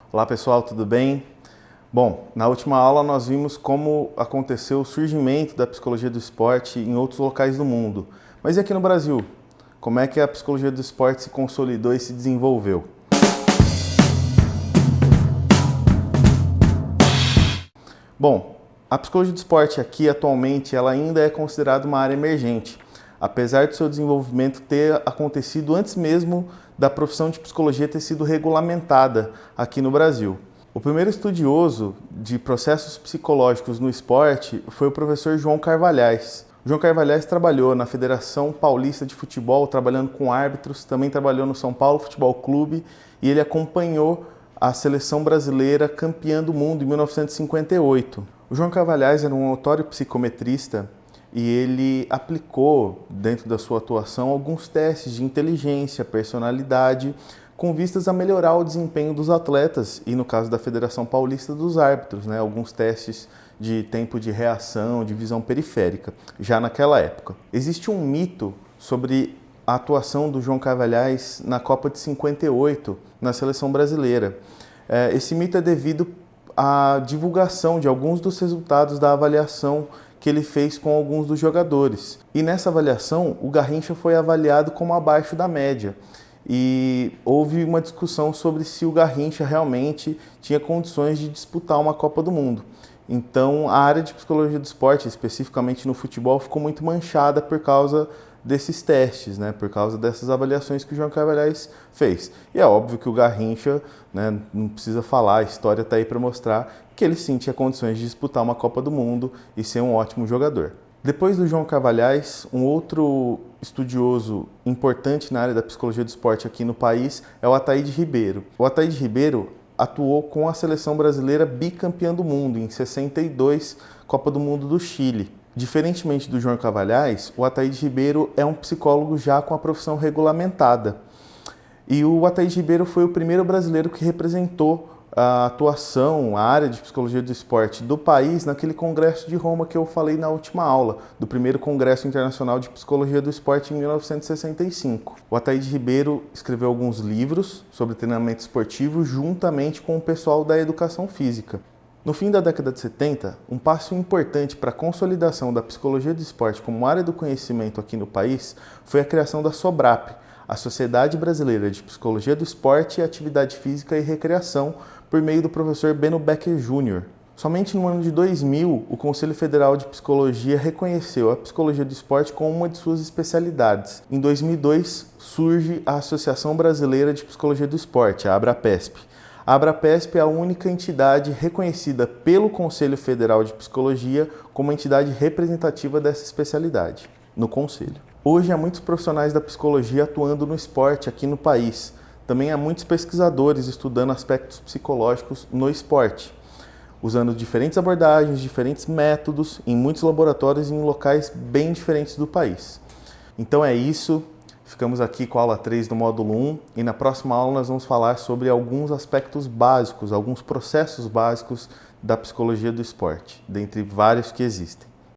Olá pessoal, tudo bem? Bom, na última aula nós vimos como aconteceu o surgimento da psicologia do esporte em outros locais do mundo. Mas e aqui no Brasil? Como é que a psicologia do esporte se consolidou e se desenvolveu? Bom, a psicologia do esporte aqui atualmente ela ainda é considerada uma área emergente, apesar do seu desenvolvimento ter acontecido antes mesmo da profissão de psicologia ter sido regulamentada aqui no Brasil. O primeiro estudioso de processos psicológicos no esporte foi o professor João Carvalhais. O João Carvalhais trabalhou na Federação Paulista de Futebol, trabalhando com árbitros, também trabalhou no São Paulo Futebol Clube e ele acompanhou a seleção brasileira campeã do mundo em 1958. O João Carvalhais era um notório psicometrista e ele aplicou, dentro da sua atuação, alguns testes de inteligência, personalidade, com vistas a melhorar o desempenho dos atletas e, no caso da Federação Paulista, dos árbitros, alguns testes de tempo de reação, de visão periférica, já naquela época. Existe um mito sobre a atuação do João Carvalhais na Copa de 58, na seleção brasileira. Esse mito é devido à divulgação de alguns dos resultados da avaliação que ele fez com alguns dos jogadores. E nessa avaliação, o Garrincha foi avaliado como abaixo da média. E houve uma discussão sobre se o Garrincha realmente tinha condições de disputar uma Copa do Mundo. Então, a área de psicologia do esporte, especificamente no futebol, ficou muito manchada por causa desses testes, por causa dessas avaliações que o João Carvalhais fez. E é óbvio que o Garrincha, não precisa falar, a história está aí para mostrar que ele sim tinha condições de disputar uma Copa do Mundo e ser um ótimo jogador. Depois do João Carvalhais, um outro estudioso importante na área da psicologia do esporte aqui no país é o Ataíde Ribeiro. O Ataíde Ribeiro atuou com a seleção brasileira bicampeã do mundo, em 62, Copa do Mundo do Chile. Diferentemente do João Carvalhais, o Ataíde Ribeiro é um psicólogo já com a profissão regulamentada. E o Ataíde Ribeiro foi o primeiro brasileiro que representou a atuação, a área de psicologia do esporte do país naquele congresso de Roma que eu falei na última aula, do primeiro Congresso Internacional de Psicologia do Esporte em 1965. O Ataíde Ribeiro escreveu alguns livros sobre treinamento esportivo juntamente com o pessoal da educação física. No fim da década de 70, um passo importante para a consolidação da psicologia do esporte como área do conhecimento aqui no país foi a criação da SOBRAP, a Sociedade Brasileira de Psicologia do Esporte, Atividade Física e Recreação, por meio do professor Beno Becker Jr. Somente no ano de 2000, o Conselho Federal de Psicologia reconheceu a psicologia do esporte como uma de suas especialidades. Em 2002, surge a Associação Brasileira de Psicologia do Esporte, a ABRAPESP. A ABRAPESP é a única entidade reconhecida pelo Conselho Federal de Psicologia como entidade representativa dessa especialidade, no Conselho. Hoje há muitos profissionais da psicologia atuando no esporte aqui no país. Também há muitos pesquisadores estudando aspectos psicológicos no esporte, usando diferentes abordagens, diferentes métodos, em muitos laboratórios e em locais bem diferentes do país. Então é isso, ficamos aqui com a aula 3 do módulo 1 e na próxima aula nós vamos falar sobre alguns aspectos básicos, alguns processos básicos da psicologia do esporte, dentre vários que existem.